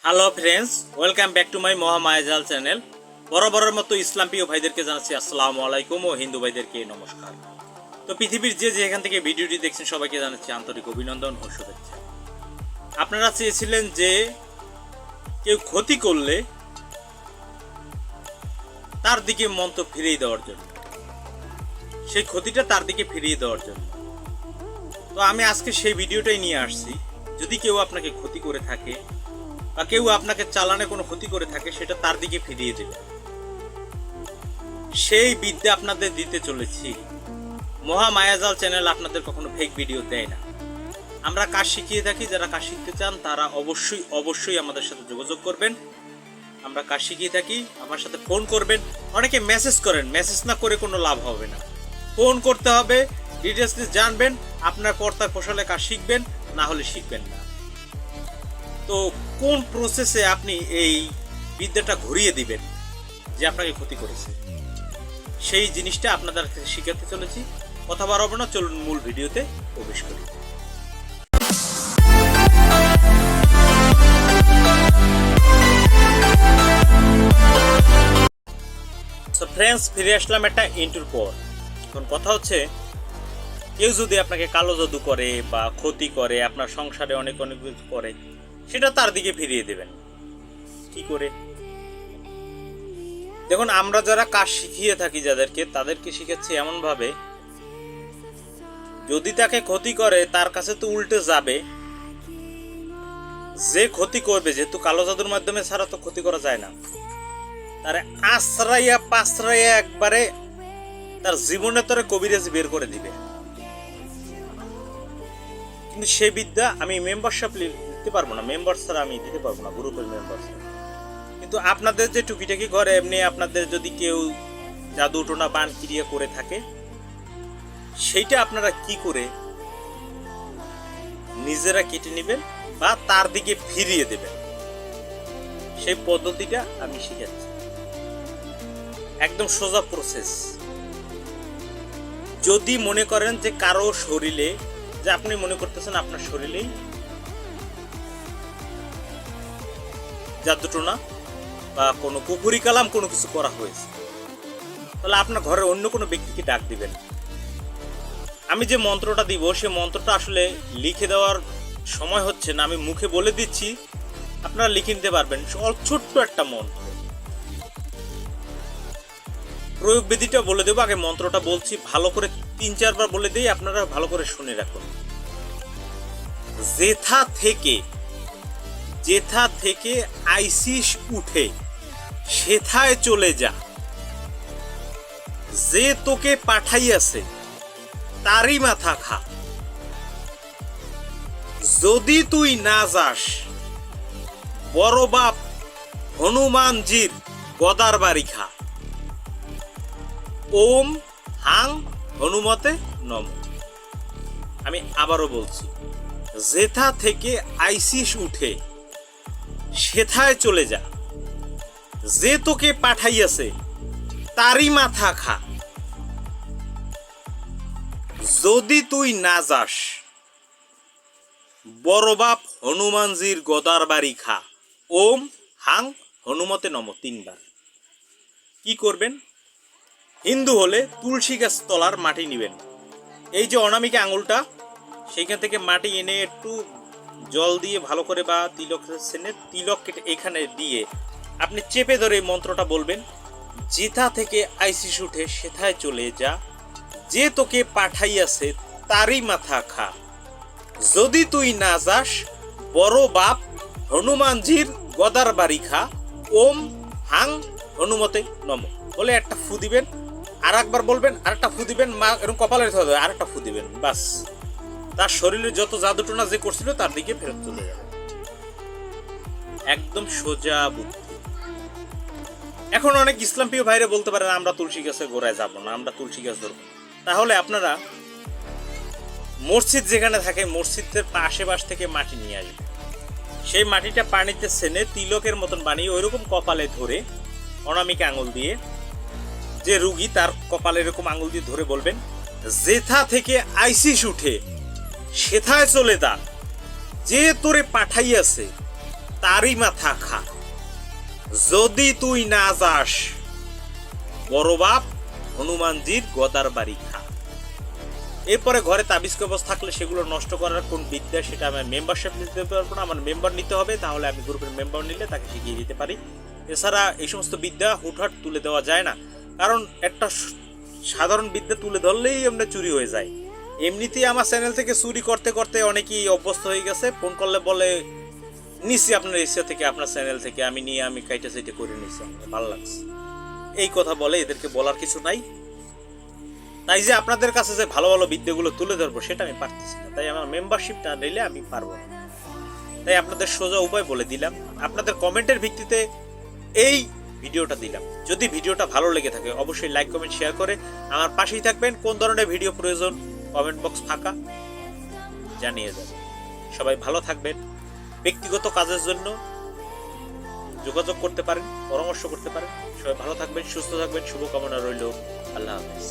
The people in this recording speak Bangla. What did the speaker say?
Hello friends, welcome back to my Mahamayajal channel. বরাবরের মতো ইসলাম প্রিয় ভাইদেরকে জানাচ্ছি আসসালামু আলাইকুম ও হিন্দু ভাইদেরকে নমস্কার। তো পৃথিবীর যেখান থেকে ভিডিওটি দেখছেন সবাইকে জানাচ্ছি আন্তরিক অভিনন্দন ও শুভেচ্ছা। আপনারা চেয়েছিলেন যে কেউ ক্ষতি করলে তার দিকে মন্ত্র ফিরিয়ে দেওয়ার জন্য, সেই ক্ষতিটা তার দিকে ফিরিয়ে দেওয়ার জন্য। তো আমি আজকে সেই ভিডিওটাই নিয়ে আসছি। যদি কেউ আপনাকে ক্ষতি করে থাকে বা কেউ আপনাকে চালানে কোনো ক্ষতি করে থাকে, সেটা তার দিকে ফিরিয়ে দেবে, সেই বিদ্যা আপনাদের দিতে চলেছি। মহামায়াজাল চ্যানেল আপনাদের কখনো ফেক ভিডিও দেয় না। আমরা কাজ শিখিয়ে থাকি, যারা কাজ শিখতে চান তারা অবশ্যই আমাদের সাথে যোগাযোগ করবেন। আমরা কাজ শিখিয়ে থাকি, আমার সাথে ফোন করবেন। অনেকে মেসেজ করেন, মেসেজ না করে কোনো লাভ হবে না। ফোন করতে হবে, ডিটেলস জানবেন, আপনার কর্তার কৌশলে কাজ শিখবেন, না হলে শিখবেন না। তো কোন প্রসেসে আপনি এই বিদ্যাটা ঘুরিয়ে দিবেন যে আপনাকে ক্ষতি করেছে, সেই জিনিসটা আপনাদের কাছে শিখাতে চলেছি। কথা বাড়াবো না, চলুন মূল ভিডিওতে প্রবেশ করি। সো ফ্রেন্ডস, ফিরে আসলাম একটা ইন্টুর পর। এখন কথা হচ্ছে, কেউ যদি আপনাকে কালো জাদু করে বা ক্ষতি করে, আপনার সংসারে অনেক কিছু করে, সেটা তার দিকে ফিরিয়ে দেবেন কি করে? দেখুন, আমরা যারা কাজ শিখিয়ে থাকি যাদেরকে, তাদেরকে শিখাচ্ছি এমনভাবে, যদি তাকে ক্ষতি করে তার কাছে তো উল্টে যাবে। যে ক্ষতি করবে, যেহেতু কালো জাদুর মাধ্যমে ছাড়া তো ক্ষতি করা যায় না, তারে আশ্রাইয়া পাশ্রাইয়া একবারে তার জীবনে তরে কবিরাজ বের করে দিবে। কিন্তু সে বিদ্যা আমি মেম্বারশিপ দিতে পারবো না, মেম্বার ছাড়া আমি দিতে পারবো না, গ্রুপের মেম্বার ছাড়া। কিন্তু আপনাদের যে টুকিটাকি ঘরে এমনি আপনাদের যদি কেউ জাদু টোনা বান ক্রিয়া করে থাকে, সেইটা আপনারা কি করে নিজেরা কেটে নেবেন বা তার দিকে ফিরিয়ে দেবেন, সেই পদ্ধতিটা আমি শিখাচ্ছি। একদম সোজা প্রসেস। যদি মনে করেন যে কারো শরীরে, যে আপনি মনে করতেছেন আপনার শরীরেই জাদুটোনা বা কোনো কুফরি কালাম কোনো কিছু করা হয়েছে, তাহলে আপনার ঘরের অন্য কোনো ব্যক্তিকে ডাক দিবেন। আমি যে মন্ত্রটা দিব, সে মন্ত্রটা আসলে লিখে দেওয়ার সময় হচ্ছে না, আমি মুখে বলে দিচ্ছি, আপনারা লিখে নিতে পারবেন। ছোট্ট একটা মন্ত্র, প্রয়োগ বিধিটা বলে দেবো। আগে মন্ত্রটা বলছি, ভালো করে 3-4 বার বলে দিই, আপনারা ভালো করে শুনে রাখুন। যেথা থেকে আইসিস উঠে সেথায় চলে যা, যে তোকে পাঠাইয়াছে তারই মাথা খা। যদি তুই না যাস, বড় বাপ হনুমানজির গদার বাড়ি খা। ওম হাং হনুমতে নম। আমি আবারও বলছি, যেথা থেকে আইসিস উঠে সেথায় চলে যা, যে তোকে পাঠাইয়াছে তারই মাথা খা। যদি তুই না যাস, বড় বাপ হনুমানজির গদার বাড়ি খা। ওম হাং হনুমতে নম 3 বার। কি করবেন? হিন্দু হলে তুলসী গাছ তলার মাটি নেবেন, এই যে অনামিকা আঙুলটা, সেইখান থেকে মাটি এনে একটু জল দিয়ে ভালো করে, বা তিলক কেটে এখানে দিয়ে আপনি চেপে ধরে এই মন্ত্রটা বলবেন। যেথা থেকে আইসিস উঠে সেথায় চলে যা, যে তোকে পাঠাইয়াছে তারই মাথা খা। যদি তুই না যাস, বড় বাপ হনুমানজির গদার বাড়ি খা। ওম হাং হনুমতে নম বলে একটা ফু দিবেন, আর একবার বলবেন, আর একটা ফু দিবেন, মা এরকম কপালে আর একটা ফু দিবেন, বাস। তার শরীরে যত জাদুটোনা যে করছিল তার দিকে ফেরত চলে যাবে। একদম সোজা বুদ্ধি। এখন অনেক ইসলাম প্রিয় ভাইরা বলতে পারেন, আমরা তুলসী গাছের গোড়ায় যাব না, আমরা তুলসী গাছ ধরবো। তাহলে আপনারা মসজিদ যেখানে থাকে, মসজিদের আশেপাশ থেকে মাটি নিয়ে আসবেন। সেই মাটিটা পানিতে ছেনে তিলকের মতন বানিয়ে ওইরকম কপালে ধরে অনামিকা আঙুল দিয়ে, যে রুগী তার কপালে এরকম আঙুল দিয়ে ধরে বলবেন, যেথা থেকে আইসিস উঠে সেথায় চলে যা, যে তোরে পাঠাইয়াছে তারই মাথা খা। যদি তুই না যাস, বড় বাপ হনুমানজির গদার বাড়ি খা। এরপরে ঘরে তাবিজ কবজ থাকলে সেগুলো নষ্ট করার কোন বিদ্যা, সেটা আমি মেম্বারশিপ নিতে পারবো না, আমার মেম্বার নিতে হবে, তাহলে আমি গ্রুপের মেম্বার নিলে তাকে শিখিয়ে দিতে পারি। এছাড়া এই সমস্ত বিদ্যা হুটহাট তুলে দেওয়া যায় না, কারণ একটা সাধারণ বিদ্যা তুলে ধরলেই এমনি চুরি হয়ে যায়। এমনিতেই আমার চ্যানেল থেকে চুরি করতে করতে অনেকেই অভ্যস্ত হয়ে গেছে, ফোন করলে বলে নিছি আপনার ইচ্ছা থেকে, আপনার চ্যানেল থেকে আমি নিয়ে আমি কাইটা সাইটে করে নিছি, আমার ভালো লাগছে এই কথা বলে। এদেরকে বলার কিছু নাই। তাই যে আপনাদের কাছে যে ভালো ভালো বিদ্যাগুলো তুলে ধরবো সেটা আমি পারতেছি না, তাই আমার মেম্বারশিপ না নিলে আমি পারবো না। তাই আপনাদের সোজা উপায় বলে দিলাম, আপনাদের কমেন্টের ভিত্তিতে এই ভিডিওটা দিলাম। যদি ভিডিওটা ভালো লেগে থাকে অবশ্যই লাইক কমেন্ট শেয়ার করে আমার পাশেই থাকবেন। কোন ধরনের ভিডিও প্রয়োজন কমেন্ট বক্স ফাঁকা, জানিয়ে যাবেন। সবাই ভালো থাকবেন। ব্যক্তিগত কাজের জন্য যোগাযোগ করতে পারেন, পরামর্শ করতে পারেন। সবাই ভালো থাকবেন, সুস্থ থাকবেন, শুভকামনা রইল। আল্লাহ হাফেজ।